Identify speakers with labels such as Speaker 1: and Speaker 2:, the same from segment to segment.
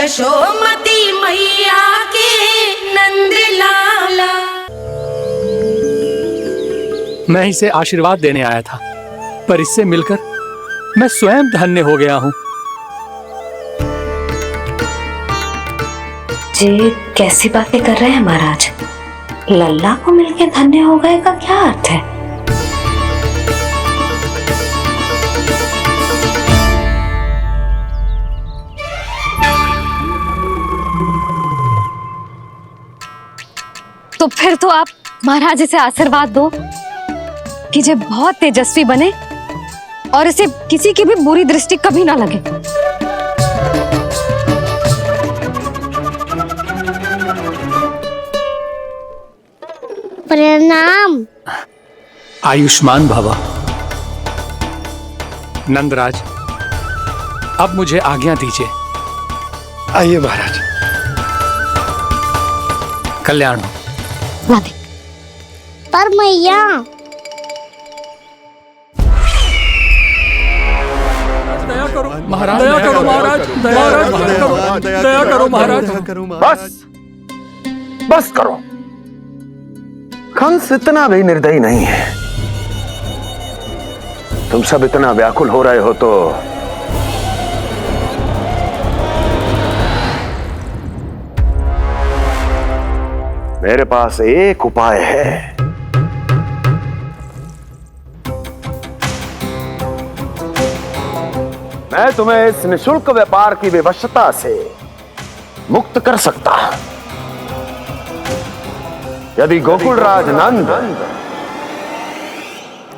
Speaker 1: यशोमती मैया के नंद लाला।
Speaker 2: मैं इसे आशीर्वाद देने आया था, पर इससे मिलकर मैं स्वयं धन्य हो गया हूँ।
Speaker 3: जी कैसी बातें कर रहे हैं महाराज? लल्ला को मिलके धन्य हो गए का क्या अर्थ है?
Speaker 4: तो फिर तो आप महाराज इसे आशीर्वाद दो कि ये बहुत तेजस्वी बने और इसे किसी की भी बुरी दृष्टि कभी ना लगे।
Speaker 5: प्रणाम।
Speaker 2: आयुष्मान भव। नंदराज, अब मुझे आज्ञा दीजिए।
Speaker 6: आइए महाराज।
Speaker 2: कल्याण हो।
Speaker 4: राधे।
Speaker 5: पर मैया
Speaker 2: दया करो महाराज, दया करो महाराज, दया करो महाराज।
Speaker 6: बस करो। कंस इतना भी निर्दयी नहीं है। तुम सब इतना व्याकुल हो रहे हो तो मेरे पास एक उपाय है। मैं तुम्हें इस निःशुल्क व्यापार की विवशता से मुक्त कर सकता। यदि गोकुलराज नंद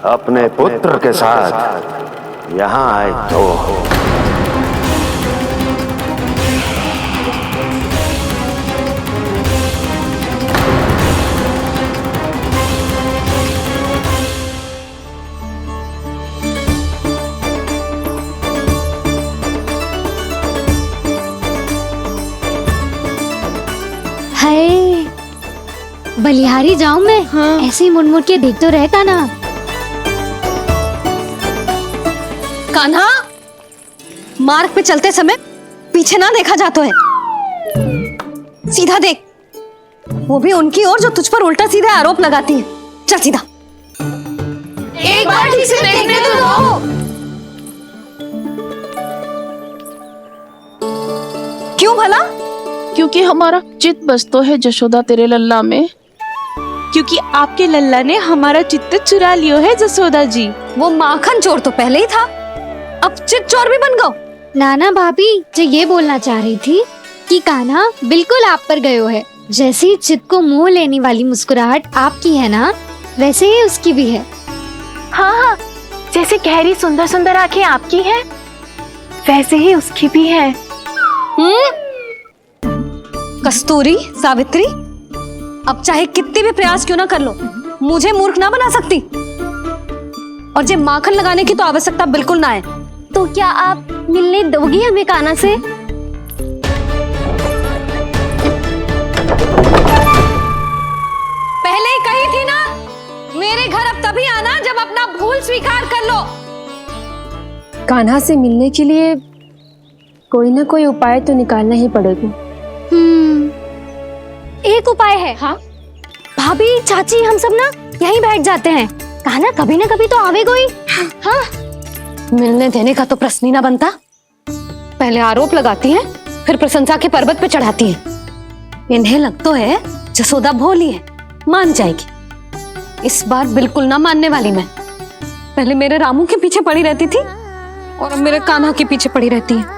Speaker 6: अपने पुत्र के साथ यहां आए तो
Speaker 5: बलिहारी जाऊं मैं? हाँ। ऐसे ही मुड़ के देख तो रहे कान्हा।
Speaker 4: कान्हा, मार्ग पे चलते समय पीछे ना देखा जाता है, सीधा देख। वो भी उनकी ओर जो तुझ पर उल्टा सीधा आरोप लगाती है। चल सीधा।
Speaker 1: एक बार ठीक से देखने तो दो।
Speaker 4: क्यों भला?
Speaker 7: क्योंकि हमारा चित्त बसतो है जशोदा तेरे लल्ला में।
Speaker 8: क्योंकि आपके लल्ला ने हमारा चित्त चुरा लियो है जसोदा जी।
Speaker 4: वो माखन चोर तो पहले ही था, अब चित्त चोर भी बन गो।
Speaker 5: नाना भाभी जो ये बोलना चाह रही थी कि कान्हा बिल्कुल आप पर गयो है। जैसे ही चित्त को मोह लेने वाली मुस्कुराहट आपकी है ना, वैसे ही उसकी भी है।
Speaker 8: हाँ हाँ, जैसे गहरी सुंदर सुंदर आंखें आपकी हैं, वैसे ही उसकी भी है।
Speaker 4: कस्तूरी, सावित्री, अब चाहे कितने भी प्रयास क्यों ना कर लो, मुझे मूर्ख ना बना सकती। और जे माखन लगाने की तो आवश्यकता बिल्कुल ना है।
Speaker 5: तो क्या आप मिलने दोगी हमें कान्हा से?
Speaker 4: पहले ही कही थी ना, मेरे घर अब तभी आना जब अपना भूल स्वीकार कर लो।
Speaker 9: कान्हा से मिलने के लिए कोई ना कोई उपाय तो निकालना ही पड़ेगा।
Speaker 5: एक उपाय है। हाँ? भाभी, चाची, हम सब ना यहीं बैठ जाते हैं। कान्हा कभी ना कभी तो आवेगा ही। हाँ?
Speaker 4: मिलने देने का तो प्रश्न ही ना बनता। पहले आरोप लगाती हैं, फिर प्रशंसा के पर्वत पे चढ़ाती हैं। इन्हें लगता है जसोदा भोली है, मान जाएगी। इस बार बिल्कुल ना मानने वाली मैं। पहले मेरे रामू के पीछे पड़ी रहती थी और अब मेरे कान्हा के पीछे पड़ी रहती है।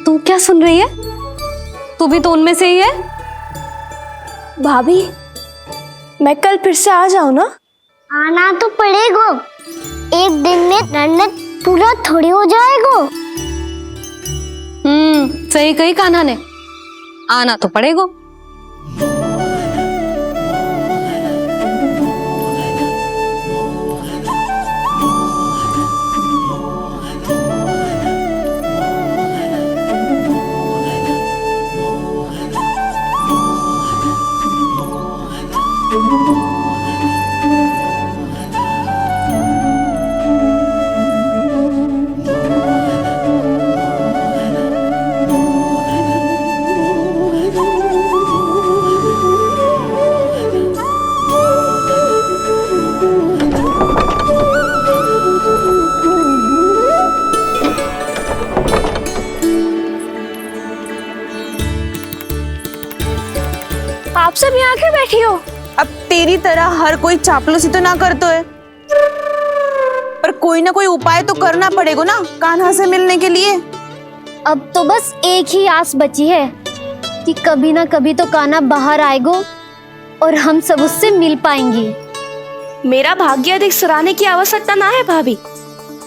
Speaker 4: तू क्या सुन रही है? तू भी तो उनमें से ही है।
Speaker 9: भाभी, मैं कल फिर से आ जाऊं ना?
Speaker 5: आना तो पड़ेगा। एक दिन में नन्नत पूरा थोड़ी हो जाएगा।
Speaker 4: सही कही कान्हा ने, आना तो पड़ेगा।
Speaker 1: आप सब यहाँ क्यों बैठी हो? अब तेरी तरह हर कोई चापलूसी तो ना करतो है, पर कोई ना कोई उपाय तो करना पड़ेगा ना कान्हा से मिलने के लिए।
Speaker 5: अब तो बस एक ही आस बची है कि कभी ना कभी तो कान्हा बाहर आएगा और हम सब उससे मिल पाएंगे।
Speaker 10: मेरा भाग्य अधिक सराहने की आवश्यकता ना है भाभी।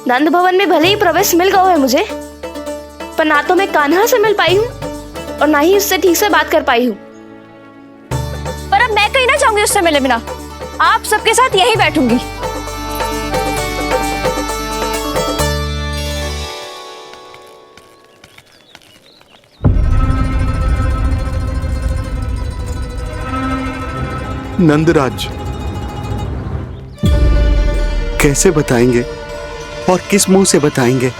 Speaker 10: नंद भवन में भले ही प्रवेश मिल गया है मुझे, पर ना तो मैं कान्हा से मिल पाई हूँ और ना ही उससे ठीक से बात कर पाई हूँ।
Speaker 1: पर अब मैं कहीं ना चाहूंगी उससे मिले बिना, आप सबके साथ यहीं बैठूंगी।
Speaker 11: नंदराज, कैसे बताएंगे और किस मुंह से बताएंगे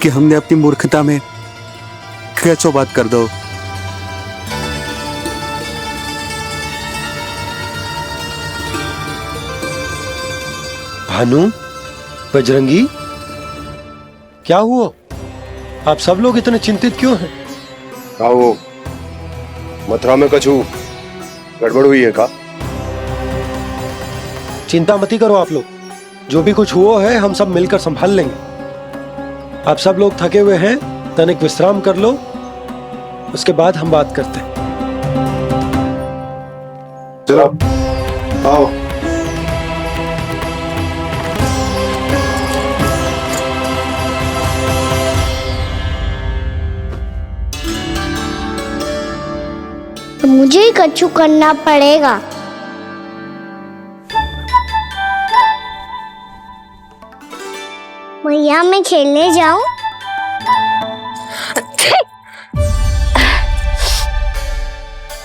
Speaker 11: कि हमने अपनी मूर्खता में कैसो बात कर दो।
Speaker 12: भानु, बजरंगी, क्या हुआ? आप सब लोग इतने चिंतित क्यों हैं?
Speaker 6: आओ, मथुरा में कछु गड़बड़ हुई है का?
Speaker 12: चिंता मत करो आप लोग, जो भी कुछ हुआ है हम सब मिलकर संभाल लेंगे। आप सब लोग थके हुए हैं, तनिक विश्राम कर लो, उसके बाद हम बात करते हैं।
Speaker 6: चलो आओ।
Speaker 5: मुझे ही कछु करना पड़ेगा। भैया मैं खेलने जाऊं?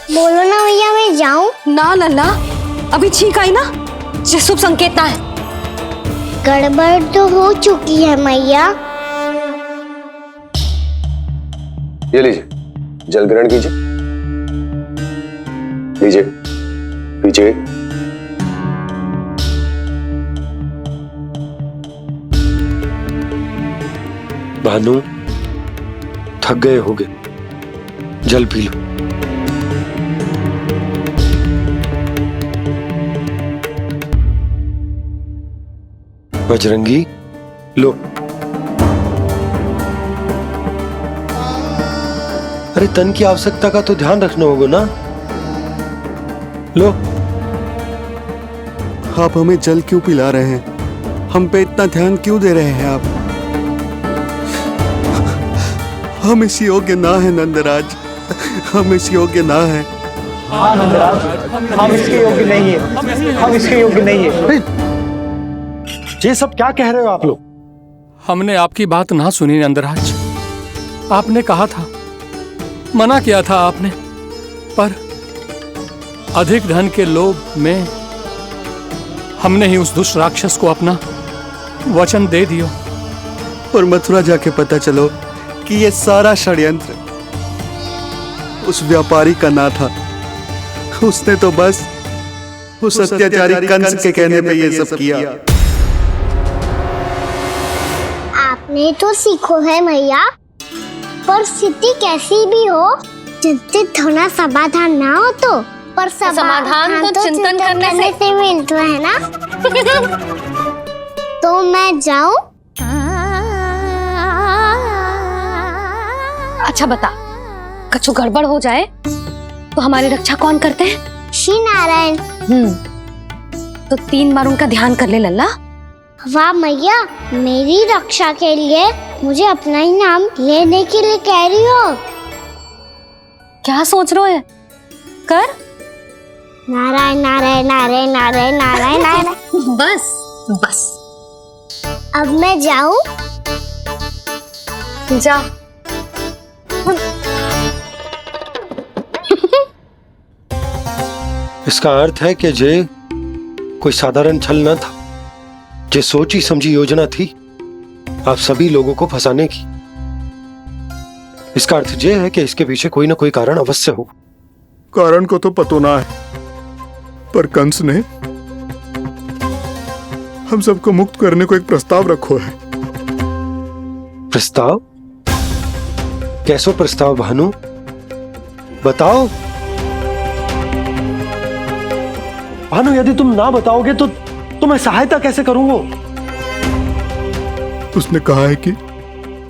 Speaker 5: बोलो ना भैया मैं जाऊं?
Speaker 4: ना लल्ला, अभी छींक आई ना, ये शुभ संकेत ना है।
Speaker 5: गड़बड़ तो हो चुकी है मैया।
Speaker 6: ये लीजिए, जल ग्रहण कीजिए। लीजिए, पीछे।
Speaker 12: भानु, थक गए होगे, जल पी लो। बजरंगी, लो। अरे तन की आवश्यकता का तो ध्यान रखना होगा ना, लो।
Speaker 11: आप हमें जल क्यों पिला रहे हैं? हम पे इतना ध्यान क्यों दे रहे हैं आप? हम इस योग्य ना है नंदराज, हम इस योग्य ना है।
Speaker 13: हाँ नंदराज, हम इसके योग्य नहीं है, हम इसके योग्य नहीं है।
Speaker 12: ये सब क्या कह रहे हो आप लोग?
Speaker 2: हमने आपकी बात ना सुनी नंदराज। आपने कहा था, मना किया था आपने, पर अधिक धन के लोभ में हमने ही उस दुष्ट राक्षस को अपना वचन दे दियो।
Speaker 11: पर मथुरा जाके पता चलो कि ये सारा षड्यंत्र उस व्यापारी का ना था। उसने तो बस उस अत्याचारी कंस के कहने पे ये सब किया।
Speaker 5: आपने तो सीखो है भैया, पर स्थिति कैसी भी हो, चिंतित होना समाधान ना हो तो, पर समाधान तो चिंतन करने से मिलता है ना। तो मैं जाऊं?
Speaker 4: अच्छा बता, कछु गड़बड़ हो जाए तो हमारी रक्षा कौन करते हैं?
Speaker 5: श्री नारायण।
Speaker 4: तो 3 बार उनका ध्यान कर ले लल्ला।
Speaker 5: वाह मैया, मेरी रक्षा के लिए मुझे अपना ही नाम लेने के लिए कह रही हो?
Speaker 4: क्या सोच रहे हो? कर।
Speaker 5: नारायण नारायण नारायण नारायण नारायण नारायण।
Speaker 4: बस बस,
Speaker 5: अब मैं जाऊं?
Speaker 4: जा।
Speaker 12: इसका अर्थ है कि जे कोई साधारण छल न था, जे सोची समझी योजना थी आप सभी लोगों को फंसाने की। इसका अर्थ ये है कि इसके पीछे कोई ना कोई कारण अवश्य हो।
Speaker 11: कारण को तो पतो ना है, पर कंस ने हम सबको मुक्त करने को एक प्रस्ताव रखो है।
Speaker 12: प्रस्ताव? कैसो प्रस्ताव भानु, बताओ। भानु, यदि तुम ना बताओगे तो तुम्हें सहायता कैसे करूंगा?
Speaker 11: उसने कहा है कि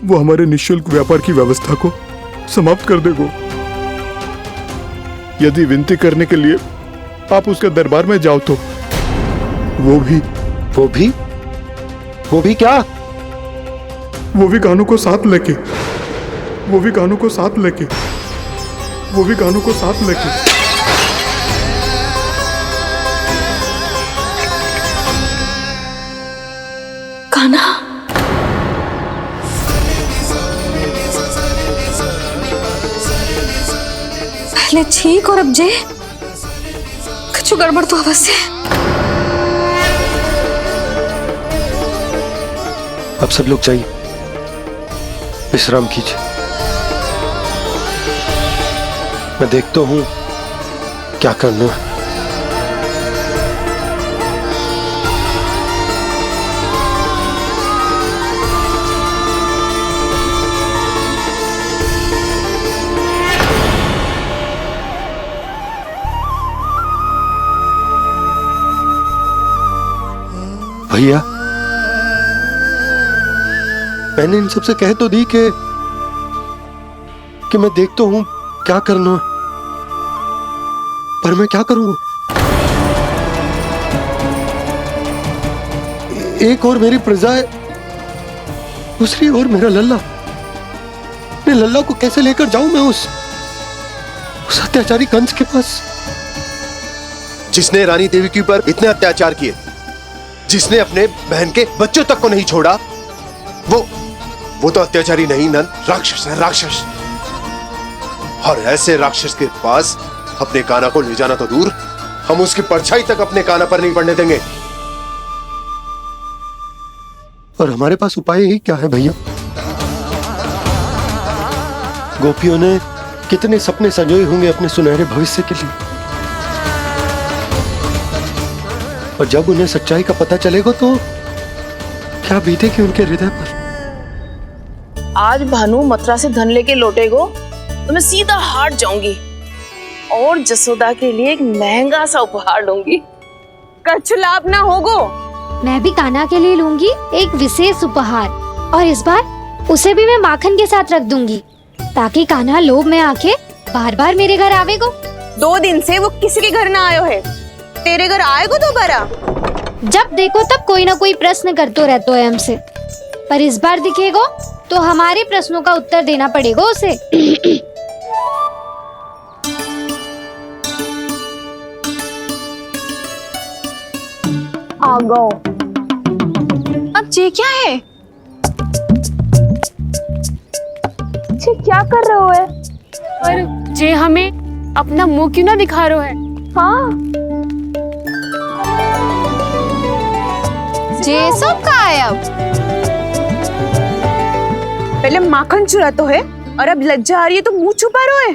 Speaker 11: वो हमारे निःशुल्क व्यापार की व्यवस्था को समाप्त कर देगा यदि विनती करने के लिए आप उसके दरबार में जाओ तो। वो भी क्या? वो भी गानों को साथ लेके
Speaker 10: कान्हा,
Speaker 4: पहले ठीक और अब जे कुछ गड़बड़ तो अवश्य है।
Speaker 12: अब सब लोग जाइए, विश्राम कीजिए। मैं देखता हूं क्या करना है। भैया, मैंने इन सबसे कह तो दी कि मैं देखता हूं क्या करना, पर मैं क्या करूंगा? एक और मेरी प्रजा है, दूसरी ओर मेरा लल्ला। मैं लल्ला को कैसे लेकर जाऊं मैं उस अत्याचारी कंस के पास,
Speaker 14: जिसने रानी देवी के ऊपर इतने अत्याचार किए, जिसने अपने बहन के बच्चों तक को नहीं छोड़ा। वो तो अत्याचारी नहीं नंद, राक्षस है, राक्षस। और ऐसे राक्षस के पास अपने कान्हा को ले जाना तो दूर, हम उसकी परछाई तक अपने कान्हा पर नहीं पड़ने देंगे।
Speaker 12: और हमारे पास उपाय ही क्या है भैया? गोपियों ने कितने सपने संजोए होंगे अपने सुनहरे भविष्य के लिए, और जब उन्हें सच्चाई का पता चलेगा तो क्या बीतेगी उनके हृदय पर।
Speaker 15: आज भानु मथुरा से धन लेके लौटेगो तो मैं सीधा हाट जाऊंगी और जसोदा के लिए एक महंगा सा उपहार लूंगी।
Speaker 1: कछुलाप ना होगो।
Speaker 5: मैं भी कान्हा के लिए लूंगी एक विशेष उपहार, और इस बार उसे भी मैं माखन के साथ रख दूंगी, ताकि कान्हा लोभ में आके बार बार मेरे घर आवेगो।
Speaker 1: 2 दिन से वो किसी के घर ना आयो है, तेरे घर आएगो दोबारा?
Speaker 5: जब देखो तब कोई ना कोई प्रश्न करते रहते है हमसे, पर इस बार दिखेगो तो हमारे प्रश्नों का उत्तर देना पड़ेगा उसे।
Speaker 8: आ गो। अब ये क्या है? ये क्या कर रहे हो है?
Speaker 9: पर जे हमें अपना मुंह क्यों ना दिखा रहे है?
Speaker 8: हाँ,
Speaker 1: जे सब का है अब? पहले माखन चुरा तो है और अब लज्जा आ रही है तो मुंह छुपा रहे है।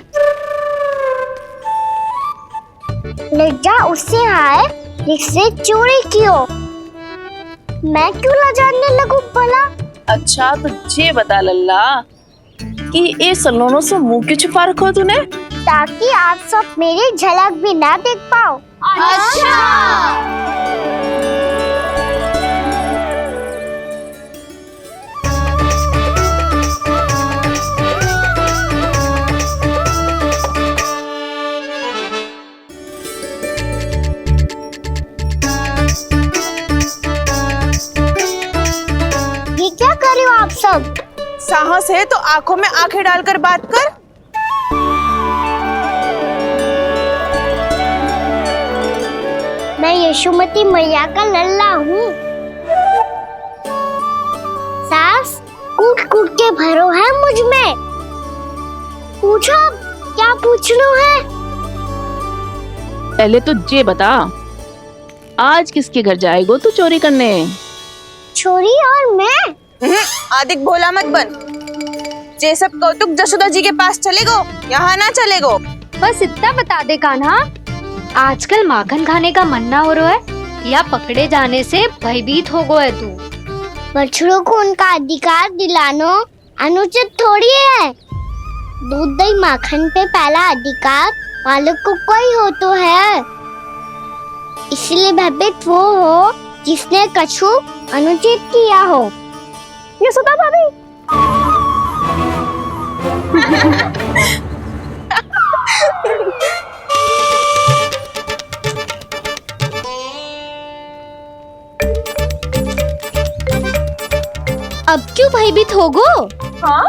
Speaker 5: लज्जा उससे है जिससे चोरी कियो। मैं क्यों लजाने लगूं भला?
Speaker 15: अच्छा तो ये बता लल्ला कि ये सलोनों से मुंह क्यों छुपा रखो तूने?
Speaker 5: ताकि आप सब मेरी झलक भी ना देख पाओ। अच्छा। ये क्या कर रहे हो आप सब?
Speaker 1: साहस है तो आंखों में आंखें डालकर बात कर।
Speaker 5: मैं यशोमती मैया का लल्ला हूँ। सास कूट कूट के भरो है मुझ में। पूछो क्या पूछना है?
Speaker 15: पहले तो ये बता, आज किसके घर जाएगो तू चोरी करने?
Speaker 5: चोरी और मैं?
Speaker 1: आदिक भोला मत बन। जे सब कौतुक जसोदा जी के पास चलेगो, यहाँ ना चलेगो।
Speaker 16: बस इतना बता दे कान्हा, आजकल माखन खाने का मन ना हो रहा है या पकड़े जाने से भयभीत हो गया है तू?
Speaker 5: बछड़ों को उनका अधिकार दिलाना अनुचित थोड़ी है। दूध दही माखन पे पहला अधिकार मालिक को कोई हो तो है। इसलिए भयभीत वो हो जिसने कछु अनुचित किया हो।
Speaker 1: यशोदा भाभी।
Speaker 5: अब क्यों भयभीत हो गो? हाँ?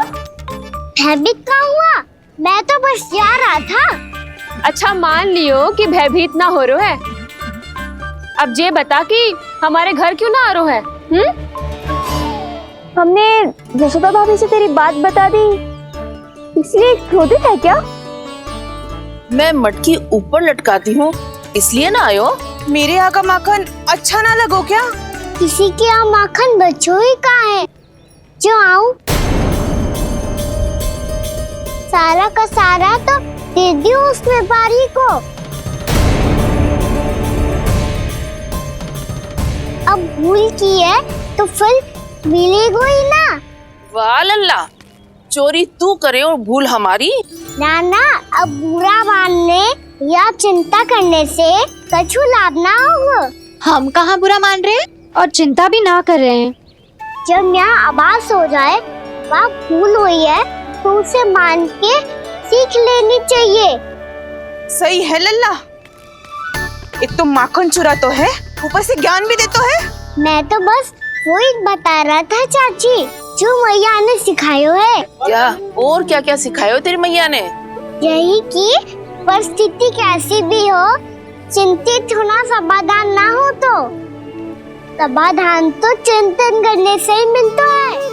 Speaker 5: भयभीत का हुआ? मैं तो बस जा रहा था।
Speaker 9: अच्छा मान लियो कि भयभीत ना हो रहा है, अब ये बता कि हमारे घर क्यों ना आ रहा है?
Speaker 1: हमने यशोदा भाभी से तेरी बात बता दी, इसलिए क्रोधित है क्या?
Speaker 15: मैं मटकी ऊपर लटकाती हूँ इसलिए ना आयो?
Speaker 1: मेरे यहाँ का माखन अच्छा ना लगो क्या?
Speaker 5: किसी के यहाँ माखन बच्चों ही कहाँ है जो आऊं? सारा का सारा तो दे दियो उस व्यापारी को। अब भूल की है तो फल मिलेगा ही ना।
Speaker 15: वाह लल्ला, चोरी तू करे और भूल हमारी।
Speaker 5: नाना, अब बुरा मानने या चिंता करने से कछु लाभ ना होगा।
Speaker 16: हम कहाँ बुरा मान रहे हैं और चिंता भी ना कर रहे हैं।
Speaker 5: जब यहाँ आभास हो जाए वहाँ भूल हुई है तो उसे मान के सीख लेनी चाहिए।
Speaker 1: सही है लल्ला, एक तो माखन चुरा तो है, ऊपर से ज्ञान भी देता है।
Speaker 5: मैं तो बस वही बता रहा था चाची जो मैया ने सिखायो है।
Speaker 15: क्या और क्या क्या सिखायो तेरी मैया ने?
Speaker 5: यही कि परिस्थिति कैसी भी हो, चिंतित होना समाधान ना हो तो समाधान तो चिंतन करने से ही मिलता है।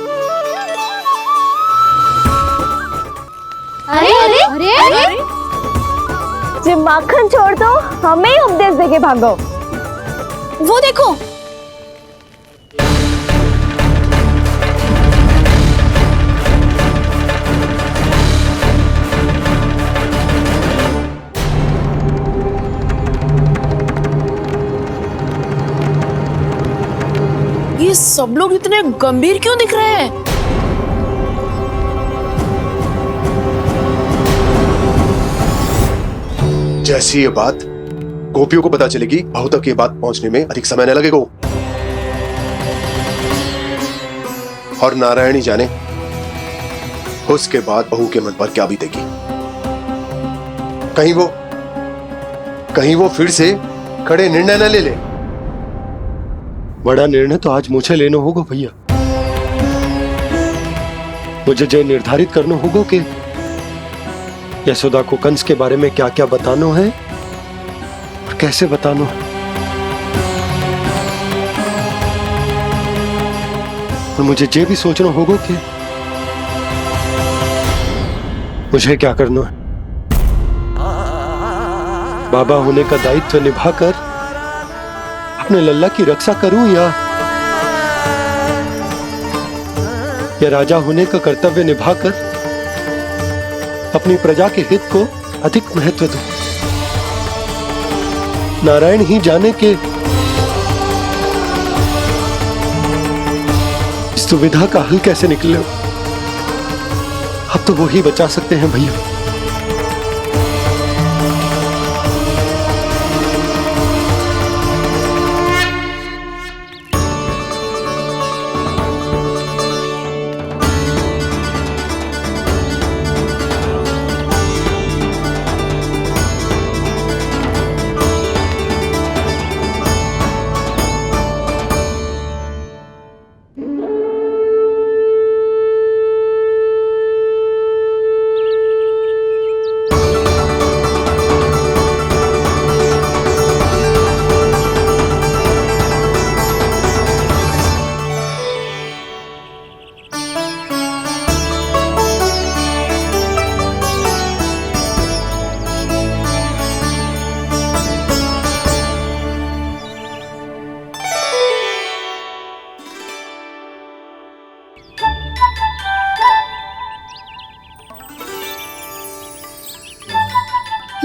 Speaker 16: अरे अरे अरे, अरे?
Speaker 1: जो माखन छोड़ दो, हमें ही उपदेश देके भागो। वो देखो,
Speaker 15: ये सब लोग इतने गंभीर क्यों दिख रहे हैं?
Speaker 14: जैसी ये बात गोपियों को पता चलेगी, बहू तक ये बात पहुंचने में अधिक समय न लगेगा। और नारायण ही जाने उसके बाद बहू के मन पर क्या बीतेगी। कहीं वो फिर से खड़े निर्णय न ले ले।
Speaker 12: बड़ा निर्णय तो आज मुझे लेना होगा भैया। मुझे जो निर्धारित करना होगा कि यशोदा को कंस के बारे में क्या क्या बताना है और कैसे बताना है। और मुझे ये भी सोचना होगा कि मुझे क्या करना है। बाबा होने का दायित्व निभाकर अपने लल्ला की रक्षा करूं या राजा होने का कर्तव्य निभाकर अपनी प्रजा के हित को अधिक महत्व दूं। नारायण ही जाने के इस दुविधा का हल कैसे निकले। अब तो वो ही बचा सकते हैं भैया।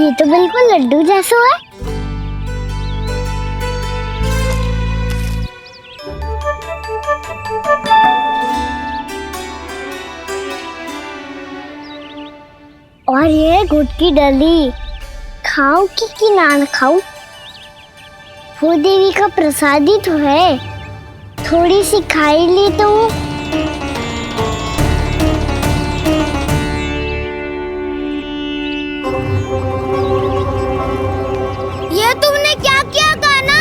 Speaker 5: ये तो बिल्कुल लड्डू जैसा है। और ये गुड़ की डली खाऊं कि ना खाऊं? वो देवी का प्रसाद ही तो है, थोड़ी सी खाई ली तो। ये तुमने क्या किया कान्हा?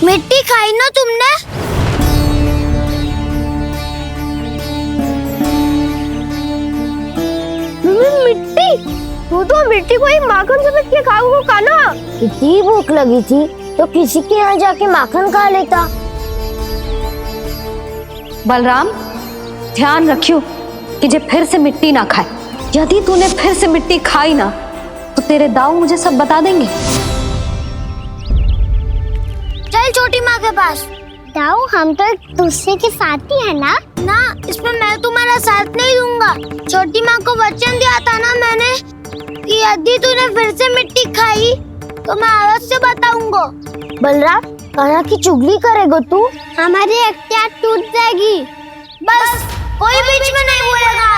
Speaker 5: मिट्टी खाई ना तुमने? मिट्टी? तू तो मिट्टी को ही माखन से के खाओगे कान्हा। इतनी भूख लगी थी तो किसी के यहाँ जाके माखन खा लेता।
Speaker 4: बलराम, ध्यान रखियो कि जे फिर से मिट्टी ना खाए। यदि तूने फिर से मिट्टी खाई ना तो तेरे दाऊ मुझे सब बता देंगे।
Speaker 5: चल छोटी माँ के पास। दाऊ, हम तो एक दूसरे के साथी है ना? ना, इसमें मैं तुम्हारा साथ नहीं दूंगा। छोटी माँ को वचन दिया था ना मैंने कि यदि तूने फिर से मिट्टी खाई तो मैं आवाज से बताऊंगा। बलराम, कान्हा की चुगली करेगा तू? हमारी अख्तियार टूट जाएगी। बस कोई बीच में नहीं बोलेगा।